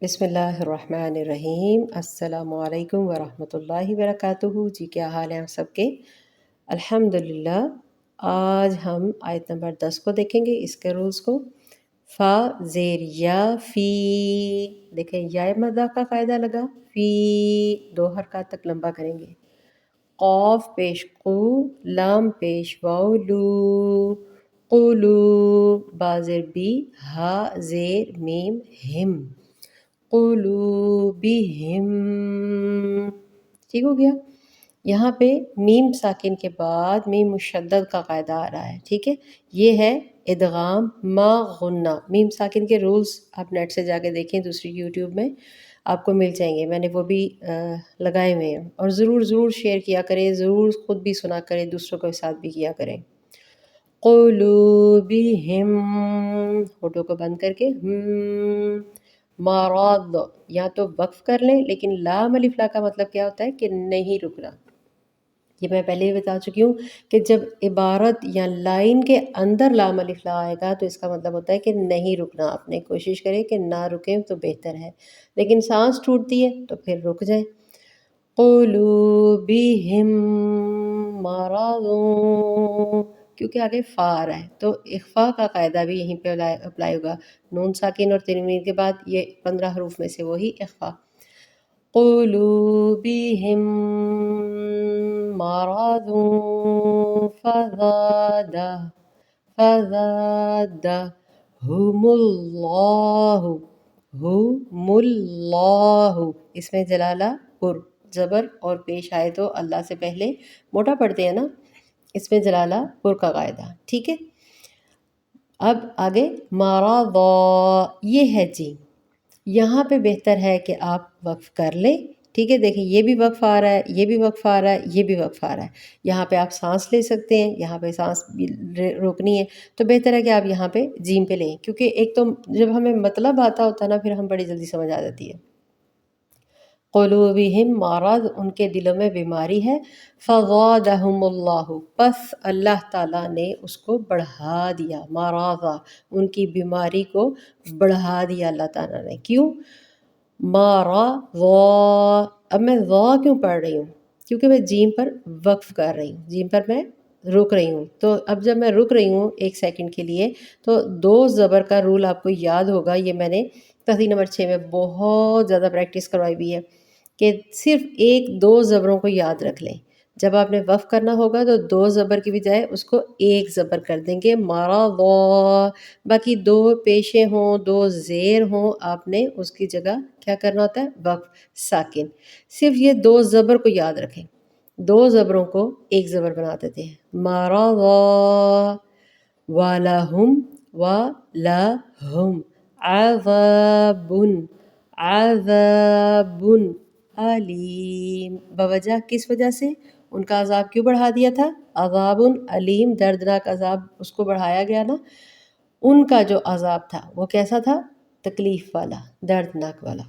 بسم اللہ الرحمن الرحیم۔ السلام علیکم ورحمۃ اللہ وبرکاتہ۔ جی کیا حال ہیں آپ سب کے؟ الحمدللہ۔ آج ہم آیت نمبر 10 کو دیکھیں گے، اس کے رولز کو۔ فا زیر یا فی، دیکھیں یا مدہ کا قاعدہ لگا، فی دو حرکات تک لمبا کریں گے۔ قوف پیش قو، لام پیش واو لو، قولو، با زیر بی، ہا زیر میم ہم، قلوبہم، ٹھیک ہو گیا۔ یہاں پہ میم ساکن کے بعد میم مشدد کا قاعدہ آ رہا ہے، ٹھیک ہے۔ یہ ہے ادغام ما غنہ۔ میم ساکن کے رولز آپ نیٹ سے جا کے دیکھیں، دوسری یوٹیوب میں آپ کو مل جائیں گے، میں نے وہ بھی لگائے ہوئے ہیں۔ اور ضرور شیئر کیا کریں، ضرور خود بھی سنا کریں، دوسروں کے ساتھ بھی کیا کریں۔ قلوبہم، ہونٹوں کو بند کر کے، مرض، یا تو وقف کر لیں، لیکن لام الف لا کا مطلب کیا ہوتا ہے کہ نہیں رکنا۔ یہ میں پہلے بھی بتا چکی ہوں کہ جب عبارت یا لائن کے اندر لام الف لا آئے گا تو اس کا مطلب ہوتا ہے کہ نہیں رکنا، آپ نے کوشش کریں کہ نہ رکیں تو بہتر ہے، لیکن سانس ٹوٹتی ہے تو پھر رک جائیں۔ قلوبہم مرض، کیونکہ آگے فا آ رہا ہے تو اخفا کا قاعدہ بھی یہیں پہ اپلائی ہوگا۔ نون ساکن اور تنوین کے بعد یہ 15 حروف میں سے وہی اخفا۔ قلوبہم مرض فزادہم اللہ، ہم اللہ، اس میں جلالہ پر زبر اور پیش آئے تو اللہ سے پہلے موٹا پڑھتے ہیں نا، اس میں جلالہ پر کا قاعدہ، ٹھیک ہے۔ اب آگے مرض، یہ ہے جی، یہاں پہ بہتر ہے کہ آپ وقف کر لیں، ٹھیک ہے۔ دیکھیں یہ بھی وقف آ رہا ہے، یہ بھی وقف آ رہا ہے، یہ بھی وقف آ رہا ہے۔ یہاں پہ آپ سانس لے سکتے ہیں، یہاں پہ سانس روکنی ہے تو بہتر ہے کہ آپ یہاں پہ جیم پہ لیں، کیونکہ ایک تو جب ہمیں مطلب آتا ہوتا ہے نا پھر ہم بڑی جلدی سمجھ آ جاتی ہے۔ قلوبہم مرض، ان کے دلوں میں بیماری ہے، فزادہم اللہ، پس اللہ تعالیٰ نے اس کو بڑھا دیا، مرضا، ان کی بیماری کو بڑھا دیا اللہ تعالیٰ نے۔ کیوں؟ مرضا، اب میں ذا کیوں پڑھ رہی ہوں؟ کیونکہ میں جیم پر وقف کر رہی ہوں، جیم پر میں رک رہی ہوں۔ تو اب جب میں رک رہی ہوں 1 سیکنڈ کے لیے تو 2 زبر کا رول آپ کو یاد ہوگا، یہ میں نے تحریر نمبر 6 میں بہت زیادہ پریکٹس کروائی بھی ہے کہ صرف 1-2 زبروں کو یاد رکھ لیں۔ جب آپ نے وقف کرنا ہوگا تو 2 زبر کی بجائے اس کو 1 زبر کر دیں گے، مرضا، باقی 2 پیشے ہوں 2 زیر ہوں، آپ نے اس کی جگہ کیا کرنا ہوتا ہے؟ وقف ساکن۔ صرف یہ 2 زبر کو یاد رکھیں، 2 زبروں کو 1 زبر بنا دیتے ہیں، مرضا، وَلَهُمْ وَلَهُمْ عَذَابٌ، عذاب علیم، بوجہ کس وجہ سے؟ ان کا عذاب کیوں بڑھا دیا تھا؟ عذاب علیم، دردناک عذاب اس کو بڑھایا گیا نا۔ ان کا جو عذاب تھا وہ کیسا تھا؟ تکلیف والا، دردناک والا۔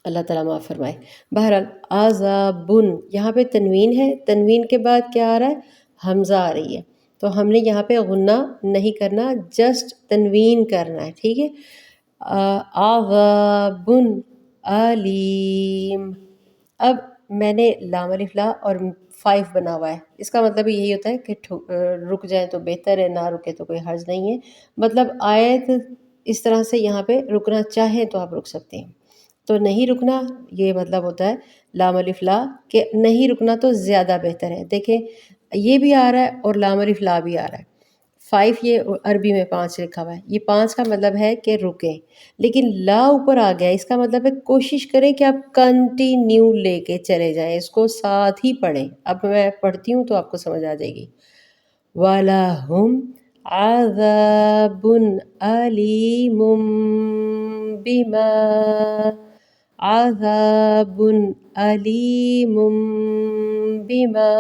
اللہ تعالیٰ معاف فرمائے۔ بہرحال عذابن، یہاں پہ تنوین ہے، تنوین کے بعد کیا آ رہا ہے؟ حمزہ آ رہی ہے، تو ہم نے یہاں پہ غنہ نہیں کرنا، جسٹ تنوین کرنا ہے، ٹھیک ہے۔ عذاب علیم، اب میں نے لام الف لا اور 5 بنا ہوا ہے، اس کا مطلب یہی ہوتا ہے کہ رک جائیں تو بہتر ہے، نہ رکے تو کوئی حرج نہیں ہے۔ مطلب آیت اس طرح سے یہاں پہ رکنا چاہیں تو آپ رک سکتے ہیں، تو نہیں رکنا یہ مطلب ہوتا ہے لام الف لا کہ نہیں رکنا تو زیادہ بہتر ہے۔ دیکھیں یہ بھی آ رہا ہے اور لام الف لا بھی آ رہا ہے، 5 یہ عربی میں 5 لکھا ہوا ہے، یہ 5 کا مطلب ہے کہ رکیں، لیکن لا اوپر آ گیا، اس کا مطلب ہے کوشش کریں کہ آپ کنٹینیو لے کے چلے جائیں، اس کو ساتھ ہی پڑھیں۔ اب میں پڑھتی ہوں تو آپ کو سمجھ آ جائے گی۔ وَلَهُمْ عَذَابٌ عَلِيمٌ بِمَا، عَذَابٌ عَلِيمٌ بِمَا،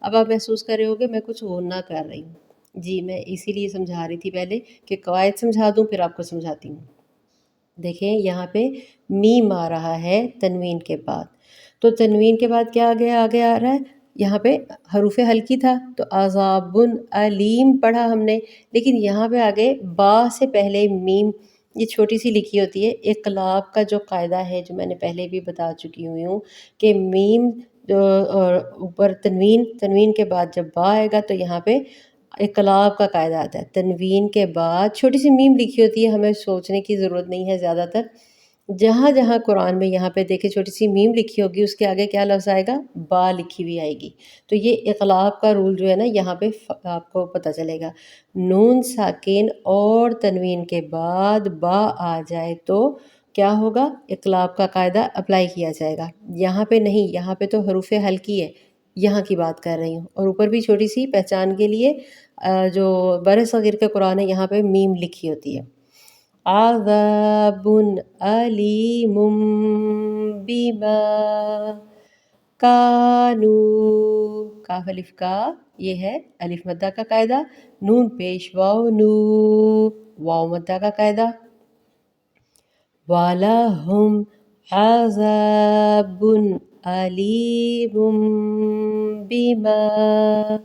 اب آپ محسوس کر رہے ہوگے میں کچھ غنہ کر رہی ہوں، جی میں اسی لیے سمجھا رہی تھی پہلے کہ قواعد سمجھا دوں پھر آپ کو سمجھاتی ہوں۔ دیکھیں یہاں پہ میم آ رہا ہے تنوین کے بعد، تو تنوین کے بعد کیا آگے آ رہا ہے؟ یہاں پہ حروف ہلکی تھا تو عذاب علیم پڑھا ہم نے، لیکن یہاں پہ آگے با سے پہلے میم یہ چھوٹی سی لکھی ہوتی ہے۔ اقلاب کا جو قاعدہ ہے جو میں نے پہلے بھی بتا چکی ہوئی ہوں کہ میم اور اوپر تنوین، تنوین کے بعد جب با آئے گا تو یہاں پہ اقلاب کا قاعدہ آتا ہے۔ تنوین کے بعد چھوٹی سی میم لکھی ہوتی ہے، ہمیں سوچنے کی ضرورت نہیں ہے زیادہ تر۔ جہاں جہاں قرآن میں یہاں پہ دیکھیں چھوٹی سی میم لکھی ہوگی، اس کے آگے کیا لفظ آئے گا؟ با لکھی ہوئی آئے گی۔ تو یہ اقلاب کا رول جو ہے نا یہاں پہ آپ کو پتہ چلے گا۔ نون ساکن اور تنوین کے بعد با آ جائے تو کیا ہوگا؟ اقلاب کا قاعدہ اپلائی کیا جائے گا۔ یہاں پہ نہیں، یہاں پہ تو حروف حلقی ہے، یہاں کی بات کر رہی ہوں۔ اور اوپر بھی چھوٹی سی پہچان کے لیے جو بر صغیر کے قرآن ہے یہاں پہ میم لکھی ہوتی ہے۔ عذاب علیم بما کانو، کاف الف کا یہ ہے الف مدہ کا قاعدہ، نون پیش واو نو، واو مدہ کا قاعدہ۔ وَلَهُمْ عَذَابٌ أَلِيمٌ بِمَا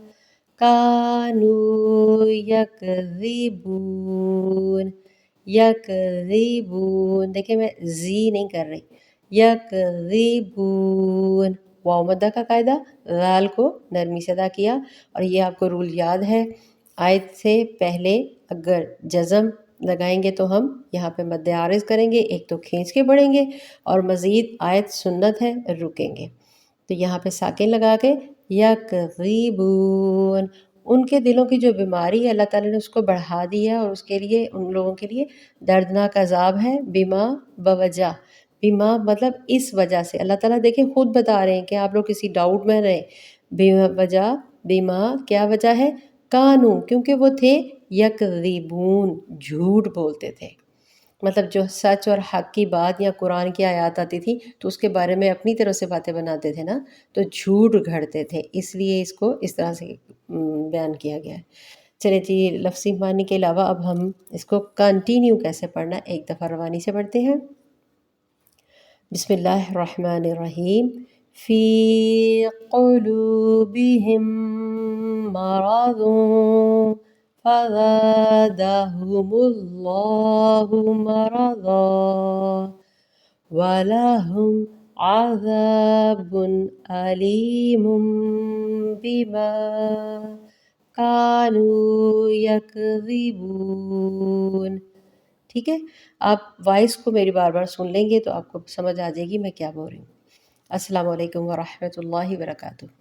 كَانُوا يَكْذِبُونَ۔ یکذبون، دیکھیں میں زی نہیں کر رہی، یکذبون، واو مدہ کا قاعدہ، غال کو نرمی سے ادا کیا۔ اور یہ آپ کو رول یاد ہے، آیت سے پہلے اگر جزم لگائیں گے تو ہم یہاں پہ مد عارض کریں گے، ایک تو کھینچ کے پڑھیں گے اور مزید آیت سنت ہے رکیں گے۔ تو یہاں پہ ساکن لگا کے یکذبون، ان کے دلوں کی جو بیماری ہے اللہ تعالیٰ نے اس کو بڑھا دیا اور اس کے لیے ان لوگوں کے لیے دردناک عذاب ہے۔ بما بوجہ، بما مطلب اس وجہ سے، اللہ تعالیٰ دیکھیں خود بتا رہے ہیں کہ آپ لوگ کسی ڈاؤٹ میں رہیں۔ بما وجہ، بما کیا وجہ ہے؟ کانو، کیونکہ وہ تھے یکذبون، جھوٹ بولتے تھے۔ مطلب جو سچ اور حق کی بات یا قرآن کی آیات آتی تھی تو اس کے بارے میں اپنی طرف سے باتیں بناتے تھے نا، تو جھوٹ گھڑتے تھے، اس لیے اس کو اس طرح سے بیان کیا گیا ہے۔ چلے جی، لفظی معنی کے علاوہ اب ہم اس کو کنٹینیو کیسے پڑھنا ایک دفعہ روانی سے پڑھتے ہیں۔ بسم اللہ الرحمن الرحیم۔ فی قلوبہم مرض فزادہم اللہ مرضا وَلَهُمْ عَذَابٌ أَلِيمٌ بِمَا كَانُوا يَكْذِبُونَ۔ ٹھیک ہے، آپ وائس کو میری بار بار سن لیں گے تو آپ کو سمجھ آ جائے گی میں کیا بول رہی ہوں۔ السلام علیکم ورحمۃ اللہ وبرکاتہ۔